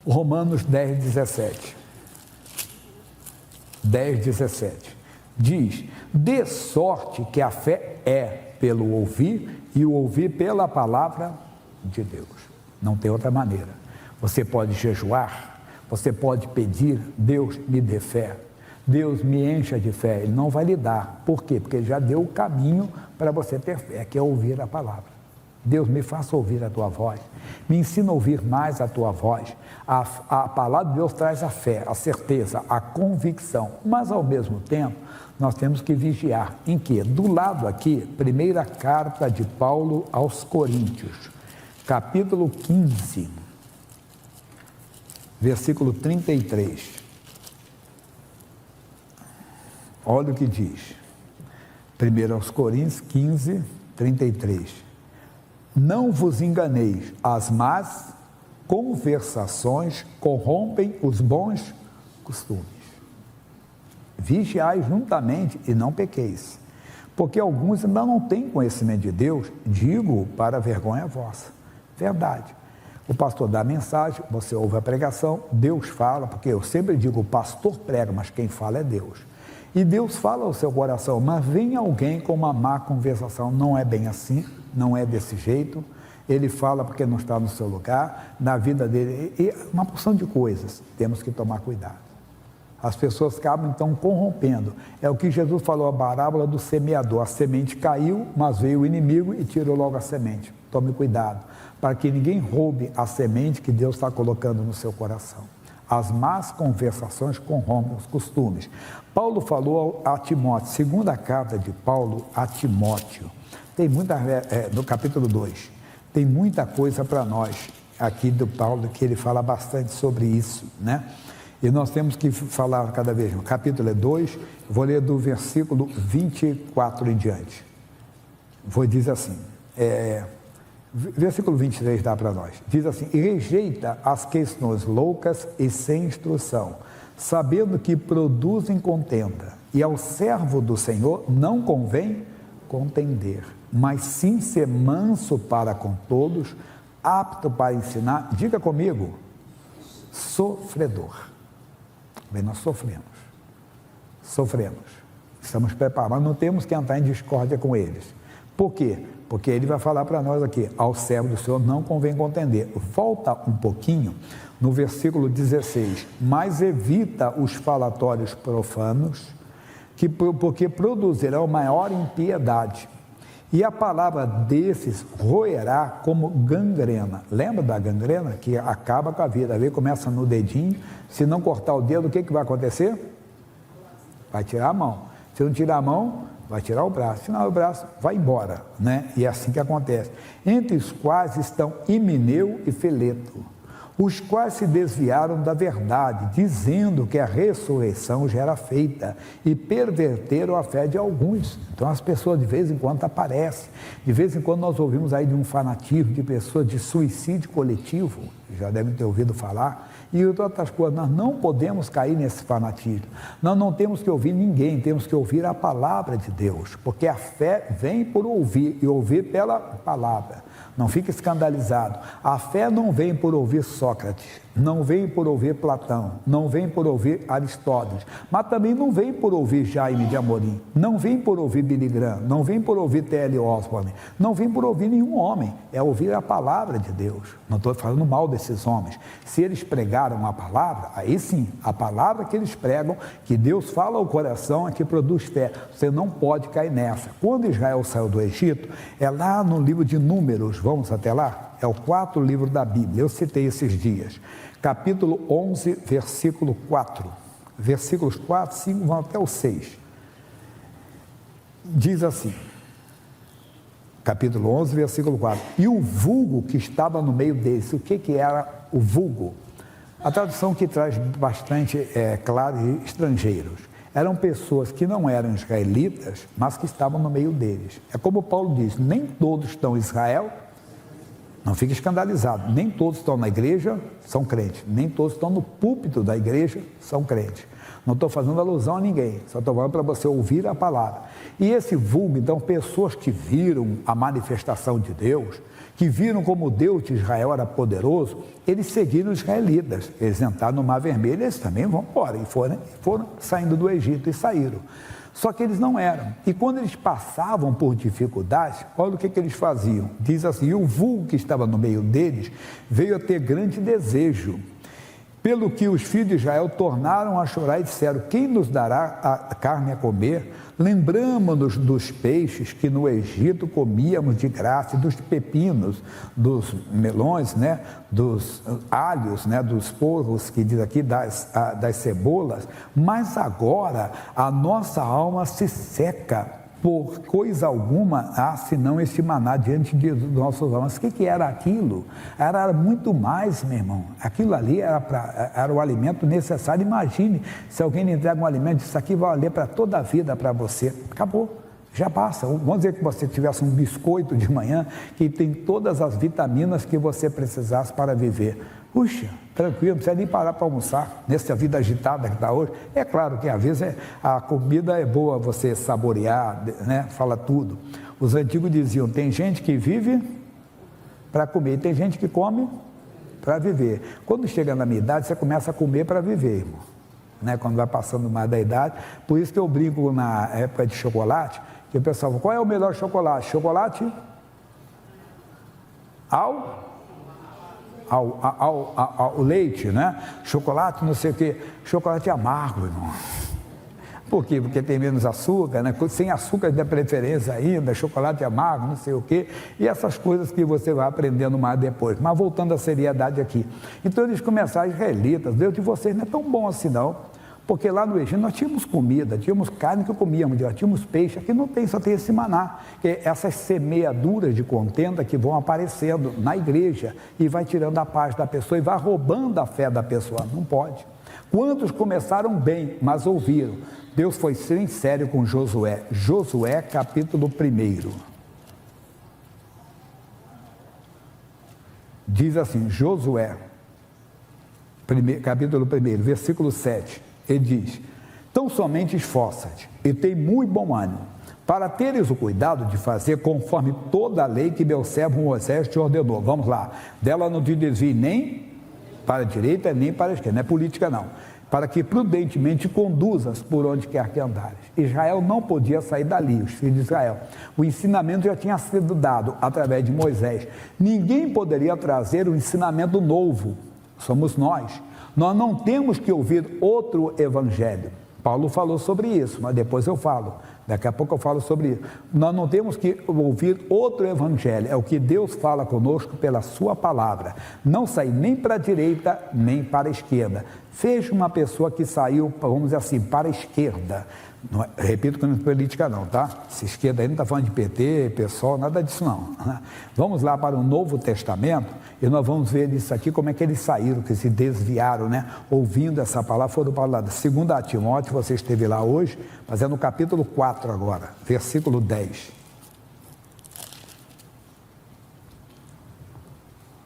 Romanos 10, 17. 10, 17. Diz: de sorte que a fé é pelo ouvir, e o ouvir pela palavra de Deus. Não tem outra maneira. Você pode jejuar, você pode pedir: Deus me dê fé, Deus me encha de fé. Ele não vai lhe dar. Por quê? Porque ele já deu o caminho para você ter fé, que é ouvir a palavra. Deus, me faça ouvir a tua voz, me ensina a ouvir mais a tua voz. A palavra de Deus traz a fé, a certeza, a convicção, mas ao mesmo tempo nós temos que vigiar. Em quê? Do lado aqui, primeira carta de Paulo aos Coríntios, capítulo 15, versículo 33. Olha o que diz. 1 aos Coríntios 15, 33. Não vos enganeis, as más conversações corrompem os bons costumes. Vigiai juntamente e não pequeis, porque alguns ainda não têm conhecimento de Deus, digo para vergonha vossa. Verdade. O pastor dá a mensagem, você ouve a pregação, Deus fala, porque eu sempre digo, o pastor prega, mas quem fala é Deus. E Deus fala ao seu coração, mas vem alguém com uma má conversação, não é bem assim, não é desse jeito, ele fala porque não está no seu lugar, na vida dele, e uma porção de coisas, temos que tomar cuidado. As pessoas acabam então corrompendo, é o que Jesus falou, a parábola do semeador, a semente caiu, mas veio o inimigo e tirou logo a semente. Tome cuidado, para que ninguém roube a semente que Deus está colocando no seu coração. As más conversações corrompem os costumes. Paulo falou a Timóteo, segunda carta de Paulo a Timóteo, tem muita, no capítulo 2, tem muita coisa para nós aqui do Paulo, que ele fala bastante sobre isso, né? E nós temos que falar cada vez, o capítulo é 2, vou ler do versículo 24 em diante. Vou dizer assim, versículo 23 dá para nós, diz assim: e rejeita as questões loucas e sem instrução, sabendo que produzem contenda, e ao servo do Senhor não convém contender, mas sim ser manso para com todos, apto para ensinar, diga comigo, sofredor. Bem, nós sofremos, estamos preparados, não temos que entrar em discórdia com eles. Por quê? Porque ele vai falar para nós aqui, ao servo do Senhor não convém contender. Volta um pouquinho no versículo 16, mas evita os falatórios profanos, porque produzirão maior impiedade, e a palavra desses roerá como gangrena. Lembra da gangrena? Que acaba com a vida, a vida começa no dedinho, se não cortar o dedo, o que vai acontecer? Vai tirar a mão. Se não tirar a mão, vai tirar o braço. Se não, o braço vai embora, né? E é assim que acontece. Entre os quais estão Himeneu e Fileto, os quais se desviaram da verdade, dizendo que a ressurreição já era feita, e perverteram a fé de alguns. Então as pessoas de vez em quando aparecem, de vez em quando nós ouvimos aí de um fanatismo de pessoas de suicídio coletivo, já devem ter ouvido falar, e outras coisas. Nós não podemos cair nesse fanatismo, nós não temos que ouvir ninguém, temos que ouvir a palavra de Deus, porque a fé vem por ouvir, e ouvir pela palavra. Não fique escandalizado, a fé não vem por ouvir Sócrates, não vem por ouvir Platão, não vem por ouvir Aristóteles, mas também não vem por ouvir Jaime de Amorim, não vem por ouvir Billy Graham, não vem por ouvir T.L. Osborne, não vem por ouvir nenhum homem, é ouvir a palavra de Deus. Não estou falando mal desses homens, se eles pregaram a palavra, aí sim, a palavra que eles pregam, que Deus fala ao coração, é que produz fé. Você não pode cair nessa. Quando Israel saiu do Egito, é lá no livro de Números, vamos até lá? É o 4º livro da Bíblia, eu citei esses dias, capítulo 11, versículo 4, versículos 4, 5, vão até o 6, diz assim, capítulo 11, versículo 4, e o vulgo que estava no meio deles, o que era o vulgo? A tradução que traz bastante, claro, estrangeiros, eram pessoas que não eram israelitas, mas que estavam no meio deles. É como Paulo diz, nem todos estão em Israel, Não fique escandalizado, nem todos estão na igreja, são crentes, nem todos estão no púlpito da igreja, são crentes. Não estou fazendo alusão a ninguém, só estou falando para você ouvir a palavra. E esse vulgo, então, pessoas que viram a manifestação de Deus, que viram como o Deus de Israel era poderoso, eles seguiram os israelitas, eles entraram no Mar Vermelho, eles também vão embora, e foram saindo do Egito e saíram. Só que eles não eram. E quando eles passavam por dificuldades, olha o que eles faziam. Diz assim, e o vulgo que estava no meio deles veio a ter grande desejo, pelo que os filhos de Israel tornaram a chorar e disseram, quem nos dará a carne a comer? Lembramos-nos dos peixes que no Egito comíamos de graça, dos pepinos, dos melões, né? Dos alhos, né? Dos porros, que diz aqui, das cebolas, mas agora a nossa alma se seca, por coisa alguma há senão este maná diante dos nossos olhos. O que era aquilo? Era muito mais, meu irmão. Aquilo ali era o alimento necessário. Imagine se alguém lhe entrega um alimento, isso aqui vai valer para toda a vida para você. Acabou, já passa. Vamos dizer que você tivesse um biscoito de manhã que tem todas as vitaminas que você precisasse para viver. Puxa, tranquilo, não precisa nem parar para almoçar, nessa vida agitada que está hoje. É claro que às vezes a comida é boa você saborear, né? Fala tudo. Os antigos diziam, tem gente que vive para comer, e tem gente que come para viver. Quando chega na minha idade, você começa a comer para viver, irmão. Né? Quando vai passando mais da idade, por isso que eu brinco na época de chocolate, que o pessoal fala, qual é o melhor chocolate? Chocolate ao leite, né? Chocolate, não sei o quê, chocolate amargo, irmão. Por quê? Porque tem menos açúcar, né? Sem açúcar de preferência ainda, chocolate amargo, não sei o quê, e essas coisas que você vai aprendendo mais depois. Mas voltando à seriedade aqui. Então eles começaram, israelitas, Deus de vocês não é tão bom assim não. Porque lá no Egito nós tínhamos comida, tínhamos carne que comíamos, tínhamos peixe, aqui não tem, só tem esse maná, que é essas semeaduras de contenda que vão aparecendo na igreja e vai tirando a paz da pessoa e vai roubando a fé da pessoa, não pode. Quantos começaram bem, mas ouviram? Deus foi sincero com Josué. Josué capítulo 1. Diz assim, Josué, capítulo 1, versículo 7. Ele diz, tão somente esforça-te e tem muito bom ânimo, para teres o cuidado de fazer conforme toda a lei que meu servo Moisés te ordenou. Vamos lá, dela não te desvie nem para a direita, nem para a esquerda, não é política não, para que prudentemente conduzas por onde quer que andares. Israel não podia sair dali, os filhos de Israel. O ensinamento já tinha sido dado através de Moisés. Ninguém poderia trazer um ensinamento novo, somos nós. Nós não temos que ouvir outro evangelho. Paulo falou sobre isso, mas depois eu falo. Daqui a pouco eu falo sobre isso. Nós não temos que ouvir outro evangelho. É o que Deus fala conosco pela sua palavra. Não sair nem para a direita, nem para a esquerda. Seja uma pessoa que saiu, vamos dizer assim, para a esquerda. Não, repito que não é política não, tá? Se esquerda aí não está falando de PT, PSOL, nada disso não. Vamos lá para o Novo Testamento e nós vamos ver isso aqui, como é que eles saíram, que se desviaram, né? Ouvindo essa palavra, foram para lá. 2 Timóteo, você esteve lá hoje, mas é no capítulo 4 agora, versículo 10.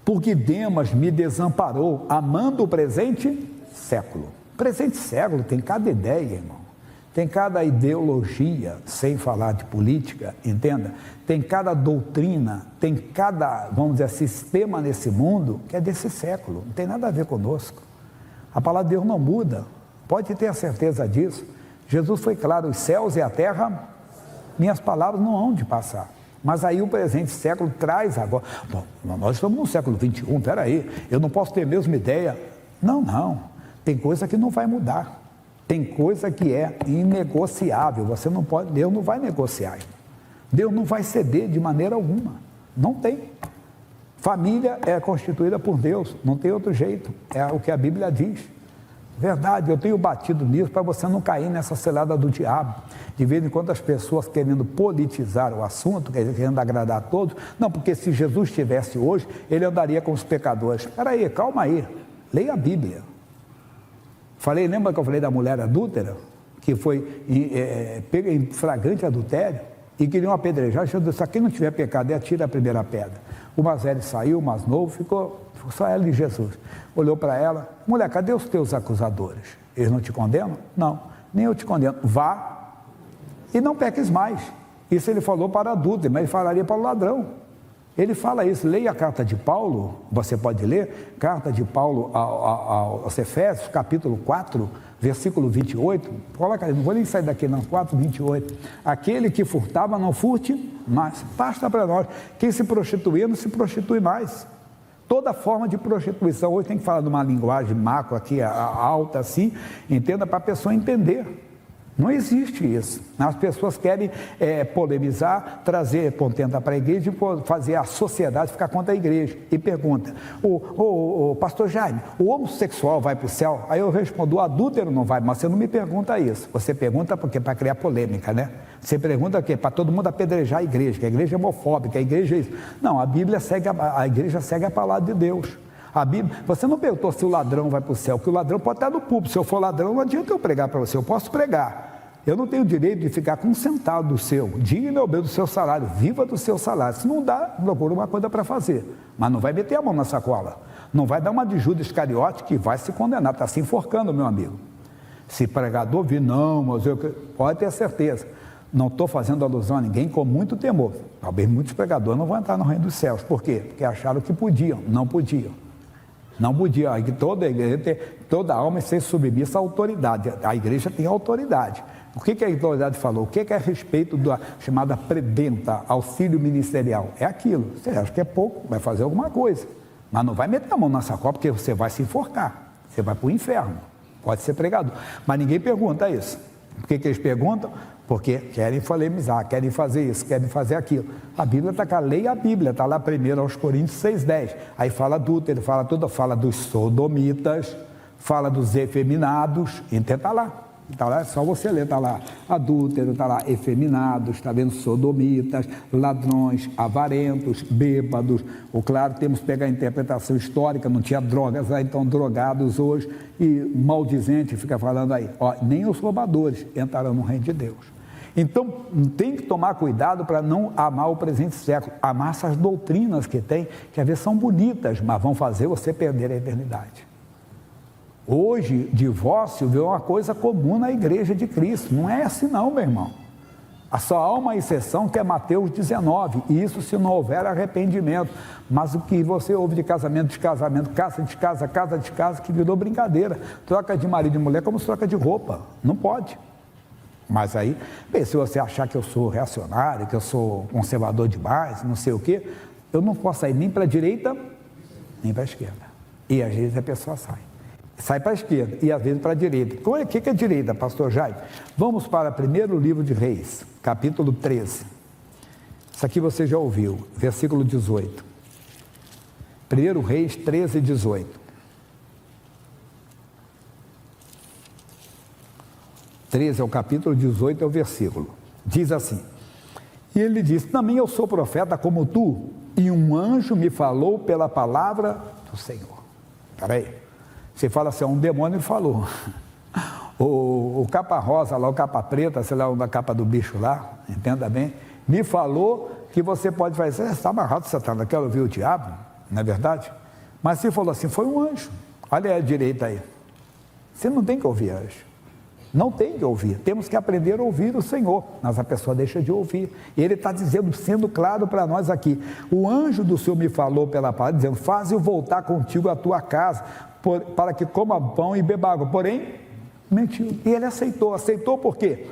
Porque Demas me desamparou, amando o presente século. Presente século tem cada ideia, irmão. Tem cada ideologia, sem falar de política, entenda? Tem cada doutrina, tem cada, vamos dizer, sistema nesse mundo que é desse século, não tem nada a ver conosco. A palavra de Deus não muda, pode ter a certeza disso. Jesus foi claro, os céus e a terra, minhas palavras não hão de passar. Mas aí o presente século traz agora, bom, nós estamos no século 21, peraí, eu não posso ter a mesma ideia. Não, tem coisa que não vai mudar. Tem coisa que é inegociável, você não pode, Deus não vai negociar, Deus não vai ceder de maneira alguma, não tem. Família é constituída por Deus, não tem outro jeito, é o que a Bíblia diz. Verdade, eu tenho batido nisso para você não cair nessa cilada do diabo. De vez em quando as pessoas querendo politizar o assunto, querendo agradar a todos, não, porque se Jesus estivesse hoje, ele andaria com os pecadores. Espera aí, calma aí, leia a Bíblia. Lembra que eu falei da mulher adúltera, que foi pega em flagrante adultério? e queriam apedrejar. Jesus disse: quem não tiver pecado, atira a primeira pedra. O mais velho saiu, o mais novo ficou só ela e Jesus. Olhou para ela: mulher, cadê os teus acusadores? Eles não te condenam? Não, nem eu te condeno. Vá e não peques mais. Isso ele falou para adúltero, mas ele falaria para o ladrão. Ele fala isso. Leia a carta de Paulo, você pode ler, carta de Paulo aos Efésios, capítulo 4, versículo 28, coloca aí, não vou nem sair daqui não, 4, 28. Aquele que furtava, não furte mais. Basta para nós. Quem se prostituía, não se prostitui mais. Toda forma de prostituição, hoje tem que falar de uma linguagem macro aqui, alta assim, entenda, para a pessoa entender. Não existe isso. As pessoas querem polemizar, trazer contenda para a igreja e fazer a sociedade ficar contra a igreja. E pergunta: o pastor Jaime, o homossexual vai para o céu? Aí eu respondo: o adúltero não vai. Mas você não me pergunta isso. Você pergunta porque para criar polêmica, né? Você pergunta o quê? Para todo mundo apedrejar a igreja, que a igreja é homofóbica, a igreja é isso. Não, a igreja segue a palavra de Deus. A Bíblia, você não perguntou se o ladrão vai para o céu, que o ladrão pode estar no púlpito. Se eu for ladrão, não adianta eu pregar para você, eu posso pregar. Eu não tenho direito de ficar com um centavo do seu. Digne meu bem do seu salário, viva do seu salário. Se não dá, procura uma coisa para fazer. Mas não vai meter a mão na sacola. Não vai dar uma de Judas Iscariote que vai se condenar, está se enforcando, meu amigo. Se pregador vir, não, mas pode ter certeza. Não estou fazendo alusão a ninguém, com muito temor. Talvez muitos pregadores não vão entrar no reino dos céus. Por quê? Porque acharam que podiam, não podiam. Não podia, toda alma ser submissa à autoridade. A igreja tem autoridade. O que a autoridade falou? O que é a respeito da chamada prebenta, auxílio ministerial? É aquilo. Você acha que é pouco, vai fazer alguma coisa. Mas não vai meter a mão na sacola, porque você vai se enforcar. Você vai para o inferno. Pode ser pregador. Mas ninguém pergunta isso. Por que eles perguntam? Porque querem polemizar, querem fazer isso, querem fazer aquilo. A Bíblia está cá, leia a Bíblia, está lá primeiro aos Coríntios 6,10. Aí fala adúltero, fala dos sodomitas, fala dos efeminados, então está lá. Está lá, é só você ler, está lá adúltero, está lá efeminados, está vendo sodomitas, ladrões, avarentos, bêbados. Ou claro, temos que pegar a interpretação histórica, não tinha drogas lá, então drogados hoje, e maldizente fica falando aí, ó, nem os roubadores entrarão no reino de Deus. Então, tem que tomar cuidado para não amar o presente século, amar essas doutrinas que tem, que às vezes são bonitas, mas vão fazer você perder a eternidade. Hoje, divórcio virou uma coisa comum na igreja de Cristo. Não é assim não, meu irmão. Só há uma exceção que é Mateus 19, e isso se não houver arrependimento. Mas o que você ouve de casamento, casa de casa, que virou brincadeira. Troca de marido e mulher como se troca de roupa. Não pode. Mas aí, bem, se você achar que eu sou reacionário, que eu sou conservador demais, não sei o quê, eu não posso sair nem para a direita, nem para a esquerda. E às vezes a pessoa sai para a esquerda e às vezes para a direita. O que é direita, pastor Jaime? Vamos para o primeiro livro de Reis, capítulo 13. Isso aqui você já ouviu, versículo 18. 1 Reis 13, 18. 13 é o capítulo, 18 é o versículo. Diz assim: e ele disse: também eu sou profeta como tu, e um anjo me falou pela palavra do Senhor. Espera aí. Você fala assim, um demônio me falou. O capa rosa lá, o capa preta, sei lá, a capa do bicho lá, entenda bem, me falou que você pode fazer, você está amarrado, Satanás, quer ouvir o diabo, não é verdade? Mas você falou assim, foi um anjo. Olha a direita aí. Você não tem que ouvir anjo. Não tem que ouvir. Temos que aprender a ouvir o Senhor. Mas a pessoa deixa de ouvir. E Ele está dizendo, sendo claro para nós aqui. O anjo do Senhor me falou pela palavra, dizendo, faze-o voltar contigo à tua casa, para que coma pão e beba água. Porém, mentiu. E ele aceitou. Aceitou por quê?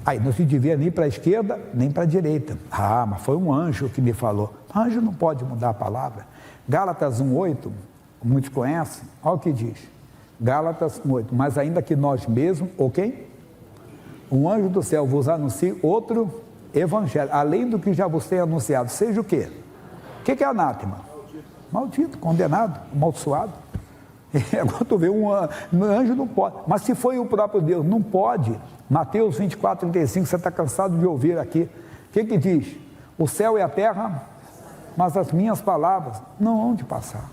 Aí não se devia nem para a esquerda, nem para a direita. Ah, mas foi um anjo que me falou. Anjo não pode mudar a palavra. Gálatas 1,8, muitos conhecem, olha o que diz. Gálatas 1,8, mas ainda que nós mesmos, ou quem? Um anjo do céu vos anuncie outro evangelho, além do que já vos tem anunciado, seja o quê? O que é anátema? Maldito, condenado, amaldiçoado. Agora tu vê, um anjo não pode, mas se foi o próprio Deus, não pode. Mateus 24, 35, você está cansado de ouvir aqui. O que diz? O céu e a terra, mas as minhas palavras não hão de passar.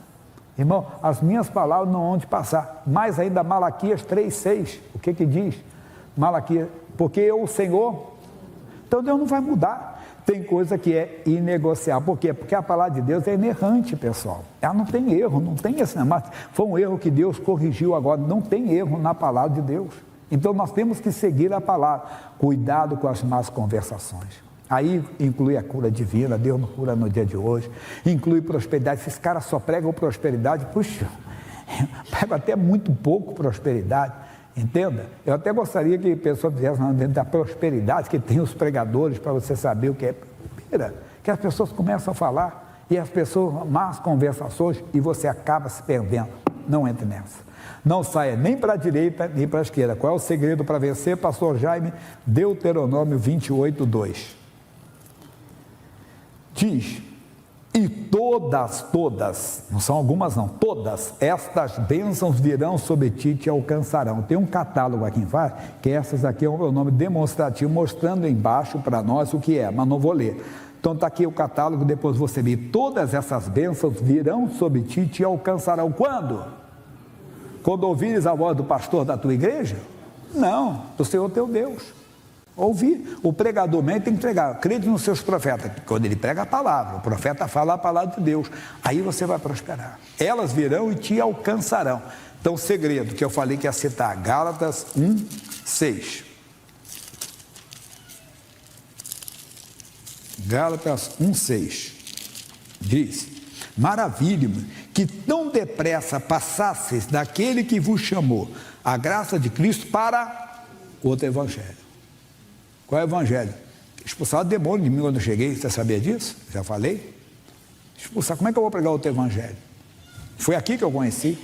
Irmão, as minhas palavras não hão de passar. Mais ainda, Malaquias 3,6, o que diz? Malaquias, porque eu, o Senhor, então Deus não vai mudar. Tem coisa que é inegociável. Por quê? Porque a palavra de Deus é inerrante, pessoal. Ela não tem erro, não tem esse negócio. Foi um erro que Deus corrigiu agora. Não tem erro na palavra de Deus. Então nós temos que seguir a palavra. Cuidado com as más conversações. Aí inclui a cura divina, Deus nos cura no dia de hoje. Inclui prosperidade. Esses caras só pregam prosperidade. Puxa, pregam até muito pouco prosperidade. Entenda? Eu até gostaria que a pessoa fizesse dentro da prosperidade, que tem os pregadores para você saber o que é. Pera, que as pessoas começam a falar e as pessoas, más conversações, e você acaba se perdendo. Não entre nessa. Não saia nem para a direita, nem para a esquerda. Qual é o segredo para vencer, pastor Jaime? Deuteronômio 28, 2. Diz: e todas, não são algumas não, todas estas bênçãos virão sobre ti e te alcançarão. Tem um catálogo aqui embaixo, que essas aqui é o meu nome demonstrativo, mostrando embaixo para nós o que é, mas não vou ler. Então está aqui o catálogo, depois você vê, todas essas bênçãos virão sobre ti e te alcançarão. Quando? Quando ouvires a voz do pastor da tua igreja? Não, do Senhor teu Deus. Ouvir, o pregador mesmo tem que pregar, crede nos seus profetas, quando ele prega a palavra, o profeta fala a palavra de Deus, aí você vai prosperar, elas virão e te alcançarão. Então o segredo que eu falei que ia citar, Gálatas 1, 6, Gálatas 1, 6, diz: maravilha-me que tão depressa passasseis daquele que vos chamou a graça de Cristo para outro evangelho. Qual é o evangelho? Expulsar o demônio de mim quando eu cheguei, você sabia disso? Já falei? Expulsar, como é que eu vou pregar outro evangelho? Foi aqui que eu conheci,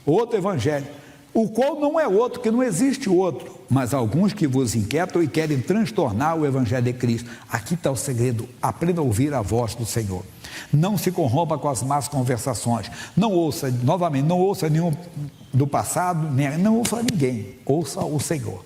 outro evangelho, o qual não é outro, que não existe outro, mas alguns que vos inquietam e querem transtornar o evangelho de Cristo. Aqui está o segredo, aprenda a ouvir a voz do Senhor. Não se corrompa com as más conversações, não ouça, novamente, não ouça nenhum do passado, não ouça ninguém, ouça o Senhor.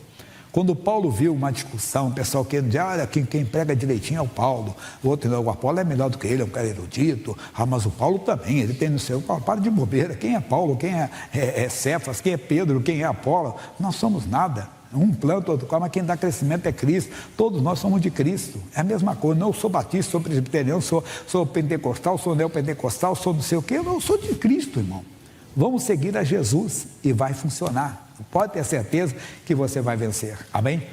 Quando Paulo viu uma discussão, o pessoal querendo dizer, olha, quem prega direitinho é o Paulo, o outro não, o Apolo é melhor do que ele, é um cara erudito, mas o Paulo também, ele tem no seu, para de bobeira, quem é Paulo, quem é Cefas, quem é Pedro, quem é Apolo, nós somos nada, um planta, outro come, mas quem dá crescimento é Cristo, todos nós somos de Cristo, é a mesma coisa, não sou batista, sou presbiteriano, sou pentecostal, sou neopentecostal, sou não sei o quê, eu sou de Cristo, irmão. Vamos seguir a Jesus e vai funcionar. Pode ter certeza que você vai vencer. Amém?